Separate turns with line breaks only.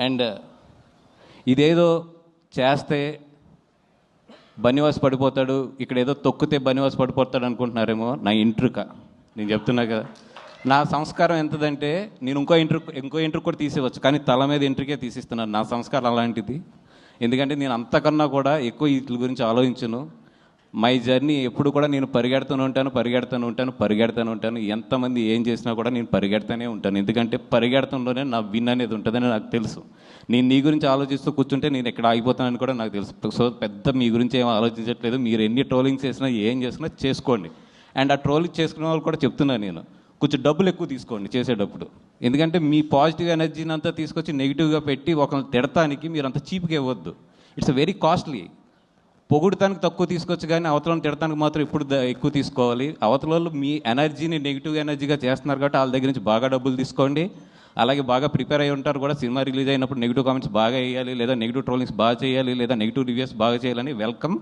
And ఇదేదో చేస్తే బనివాస్ పడిపోతాడు, ఇక్కడ ఏదో తొక్కితే బనివాస్ పడిపోతాడు అనుకుంటున్నారేమో. నా ఇంట్రుక నేను చెప్తున్నా కదా, నా సంస్కారం ఎంతదంటే నేను ఇంకో ఇంట్రుక్ కూడా తీసేవచ్చు, కానీ తల మీద ఇంట్రుకే తీసిస్తున్నాను. నా సంస్కారం అలాంటిది. ఎందుకంటే నేను అంతకన్నా కూడా ఎక్కువ వీటి గురించి ఆలోచించను. మై జర్నీ ఎప్పుడు కూడా నేను పరిగెడుతూనే ఉంటాను. ఎంతమంది ఏం చేసినా కూడా నేను పరిగెడుతూనే ఉంటాను. ఎందుకంటే పరిగెడతంలోనే నా విన్ అనేది ఉంటుందని నాకు తెలుసు. నేను నీ గురించి ఆలోచిస్తూ కూర్చుంటే నేను ఎక్కడ ఆగిపోతానని కూడా నాకు తెలుసు. సో పెద్ద మీ గురించి ఏం ఆలోచించట్లేదు. మీరు ఎన్ని ట్రోలింగ్స్ చేసినా ఏం చేసినా చేసుకోండి. అండ్ ఆ ట్రోలింగ్ చేసుకునే వాళ్ళు కూడా చెప్తున్నాను నేను, కొంచెం డబ్బులు ఎక్కువ తీసుకోండి చేసేటప్పుడు. ఎందుకంటే మీ పాజిటివ్ ఎనర్జీని అంతా తీసుకొచ్చి నెగిటివ్గా పెట్టి ఒకరిని తిడటానికి మీరు అంత చీప్గా ఇవ్వద్దు. It's very costly. పొగుడటానికి తక్కువ తీసుకోవచ్చు, కానీ అవతలను తిడటానికి మాత్రం ఎప్పుడు ఎక్కువ తీసుకోవాలి. అవతలలో మీ ఎనర్జీని నెగిటివ్ ఎనర్జీగా చేస్తున్నారు కాబట్టి వాళ్ళ దగ్గర నుంచి బాగా డబ్బులు తీసుకోండి. అలాగే బాగా ప్రిపేర్ అయ్యి ఉంటారు కూడా. సినిమా రిలీజ్ అయినప్పుడు నెగిటివ్ కామెంట్స్ బాగా వేయాలి, లేదా నెగిటివ్ ట్రోలింగ్స్ బాగా చేయాలి, లేదా నెగిటివ్ రివ్యూస్ బాగా చేయాలని వెల్కమ్.